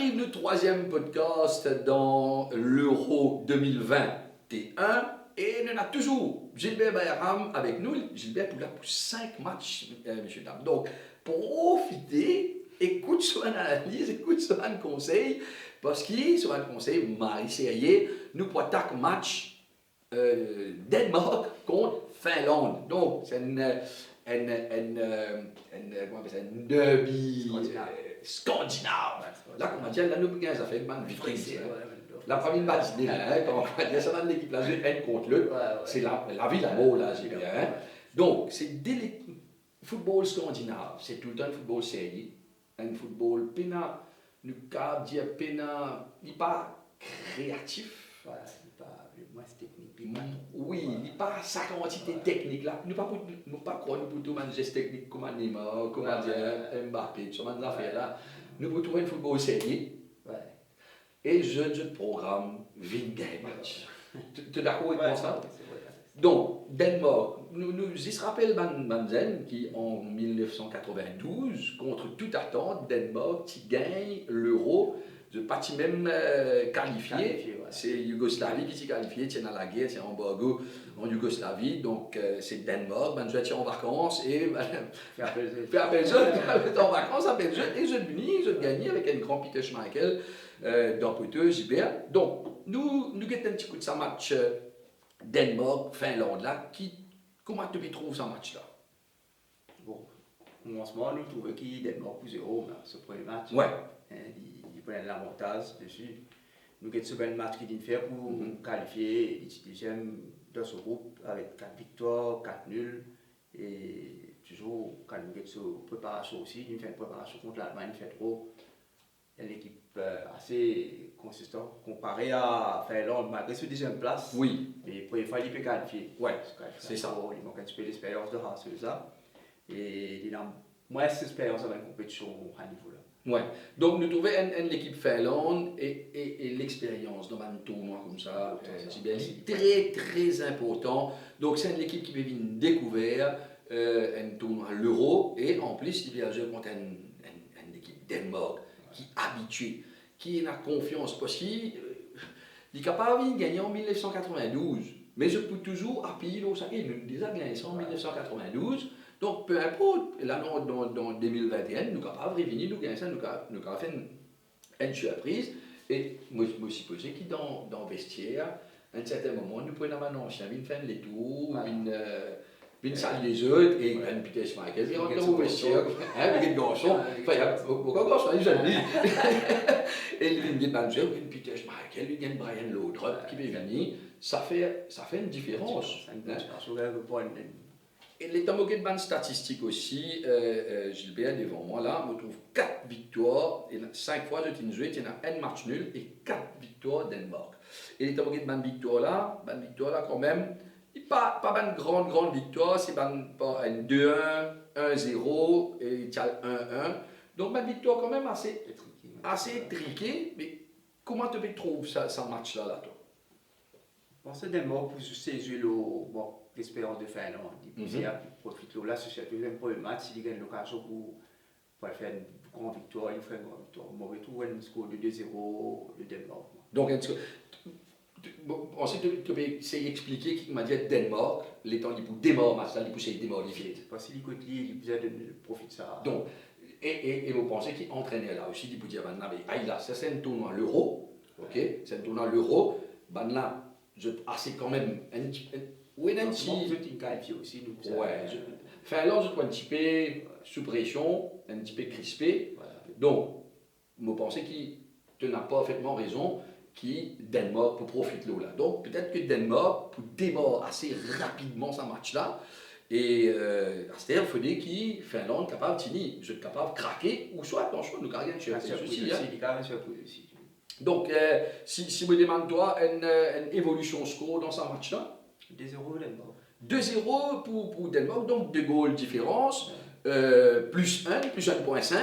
arrive le troisième podcast dans l'Euro 2021 et on a toujours Gilbert Bayram avec nous. Gilbert est là pour 5 matchs, messieurs dames. Donc, profitez, écoute son analyse, écoute son conseil, parce qu'il sur un conseil, Marie Serrier, nous pour attaquer match Danemark contre Finlande. Donc, c'est comment on appelle ça, une derby scandinave. Là, comment dire, là, nous avons ça fait une bonne vitesse. La première match, comment on va dire, ça va l'équipe là, un contre l'autre. C'est la vie, l'amour, là, j'ai bien. Donc, c'est dès le football scandinave, c'est tout le temps le football sérieux. Un football pénal, nous avons dit pénal, il n'est pas créatif. Voilà, il n'est pas moins technique. Oui, il n'est pas sa quantité technique là. Nous ne pas croire nous pour un geste technique comme Neymar, comme Mbappé, ce genre d'affaires là. Nous pouvons trouver un football sérieux. Et je programme 20 match. Tu es d'accord avec ça? Donc, Danemark, nous y se rappelle Banzen qui en 1992, contre toute attente, Danemark qui gagne l'Euro. Je ne pas même qualifié. C'est Yougoslavie qui s'est qualifiée, c'est dans la guerre, c'est embargo en Yougoslavie. Donc c'est Danemark, je suis en vacances et fait appel en vacances, appel et je venais, je gagnais avec un grand Peter Schmeichel dans Poiteux, Gilbert. Donc nous avons un petit coup de ce match Danemark-Finlande là. Comment tu trouves ce match là? Bon, au commencement, nous trouvons qu'il Danemark pour 0 ce premier match. Ouais. Il prennent l'avantage dessus. Nous avons ce bel match qu'il fait pour qualifier le deuxième dans ce groupe avec 4 victoires, 4 nuls. Et toujours, quand nous avons cette préparation aussi, nous fait une préparation contre l'Allemagne, il fait trop. Il y a une équipe assez consistante comparée à Finlande, malgré ce deuxième place. Oui. Mais pour une fois, il peut qualifier. Ouais, c'est ça. Il manque un petit peu d'expérience de race, ça. Et il a moins d'expérience dans la compétition à niveau là. Ouais. Donc nous trouvons l'équipe Finlande et l'expérience dans un tournoi comme ça, c'est très très important. Donc c'est une équipe qui peut venir découvrir un tournoi l'Euro et en plus il vient jouer contre une équipe Danemark qui est habituée, qui a confiance parce qu'il est capable de gagner en 1992. Mais je peux toujours appuyer l'eau, ça il nous déjà gagné en 1992. Donc, peu importe, là, dans 2021, nous sommes capables de revenir, nous gagnons ça, nous avons fait une surprise. Et moi, je me suis posé que dans le vestiaire, à un certain moment, nous prenons un ancien, nous faisons les tours, nous saluons les autres, et un Peter Schmeichel, il rentre dans le vestiaire, avec un garçon, enfin, il y a beaucoup de garçons, les jeunes. Et il y a un Peter Schmeichel, il y a Brian Laudrup qui est venu, ça fait une différence. Et les tamoguets de statistiques aussi, Gilbert devant moi là, on trouve 4 victoires, et 5 fois de team joué, il y en a un match nul et 4 victoires Danemark. Et les tamoguets de victoire là quand même, pas une grande victoire, c'est pas un 2-1, 1-0 et il y a 1-1. Donc une victoire quand même assez triquée, mais comment tu trouves ça match là toi? Bon, c'est Danemark pour saisir l'expérience de Finlande. Il profite de là, c'est le deuxième premier match, il gagne l'occasion pour faire une grande victoire, il fait une grande victoire. On retrouve un score de 2-0 de Danemark. Donc, ensuite, tu peux essayer d'expliquer qui m'a dit Danemark, les temps pour démarrer match, il peut démarrer vite. Parce qu'il côté il peut profiter de ça. Donc, et vous pensez qu'il entraînait là aussi, il peut dire, là, ça c'est un tournoi à l'Euro, ok? C'est un tournoi à l'Euro, là, c'est quand même oui, un petit. Aussi, Finlande, je trouve un petit peu sous pression, un petit peu crispé. Donc, je pense qu'il n'a pas parfaitement raison qui Danemark pour profiter de là. Donc, peut-être que Danemark pour démarrer assez rapidement ce match-là. Et c'est-à-dire qu'il faut que Finlande capable de finir, je suis capable de craquer, ou soit, attention, nous carrément sur aussi. Donc, si vous demandez toi une évolution score dans ce match-là, 2-0 Danemark. 2-0 pour Danemark, donc 2 goals différence, plus 1, plus 1.5.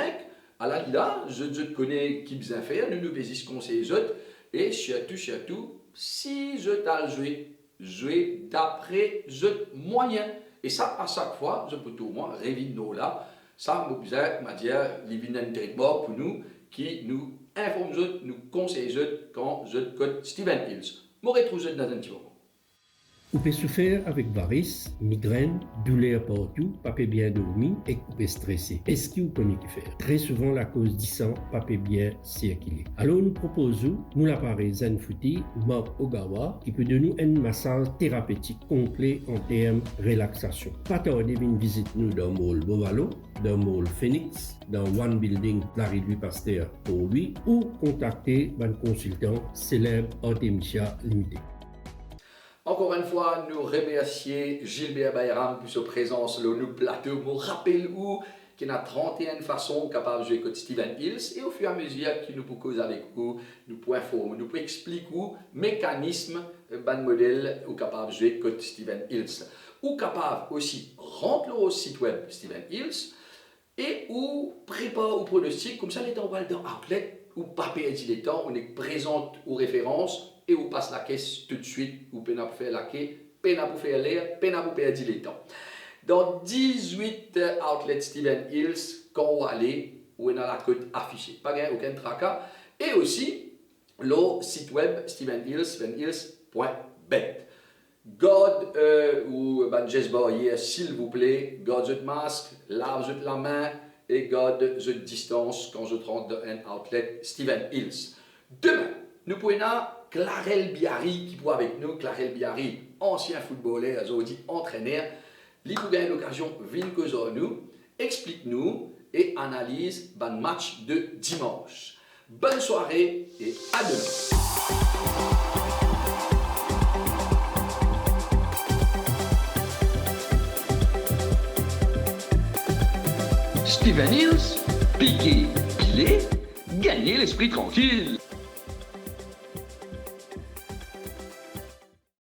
Alors là, je connais qui bien faire, nous nous faisons conseiller les autres, et surtout, si je t'ai joué d'après jeu moyen. Et ça, à chaque fois, je peux tout au moins réviser là. Ça, m'a dit, il y a un traitement pour nous qui nous informe-vous, nous conseillez quand je code Steven Hills. Moi, retrouve dans un petit moment. Vous pouvez souffrir avec varices, migraines, douleurs partout, pas bien dormir et vous pouvez stresser. Est-ce que vous connaissez qui faire? Très souvent, la cause du sang, pas bien circuler. Alors, nous proposons, nous l'appareil Zenfuti, Mark Ogawa, qui peut donner un massage thérapeutique complet en termes de relaxation. Pas tarder, une visite nous dans le mall Bovalo, dans le mall Phoenix, dans One Building, la Louis Pasteur pour lui, ou contacter un consultant célèbre Artemisia Limited. Encore une fois, nous remercions Gilbert Bayram pour sa présence sur le plateau. Je rappelle-vous qu'il y a 31 façons capables de jouer contre Steven Hills et au fur et à mesure que nous pouvons causer avec vous, nous pouvons informer, nous pouvons expliquer le mécanisme, ban modèle ou capable de jouer contre Steven Hills. Ou capable aussi rentrer au site web Steven Hills et ou préparer au pronostic, comme ça les temps dans outlet ou pas perdre les temps, on est présent aux références. Et vous passez la caisse tout de suite, vous pouvez faire la caisse, peine à vous faire l'air, peine à vous perdre les temps. Dans 18 outlets Steven Hills, quand on va aller, où on a la cote affichée. Pas aucun tracas. Et aussi, le site web Steven Hills, stevenhills.bet. God, ou Jesbar hier, s'il vous plaît, God votre masque, lave la main et God votre distance quand je rentre dans un outlet Steven Hills. Demain, nous pouvons Clarel Biarri qui pourra avec nous. Clarel Biarri, ancien footballeur, aujourd'hui entraîneur. Il a eu l'occasion de venir nous, explique-nous et analyse le match de dimanche. Bonne soirée et à demain. Steven Hills, piquer, piler, gagner l'esprit tranquille.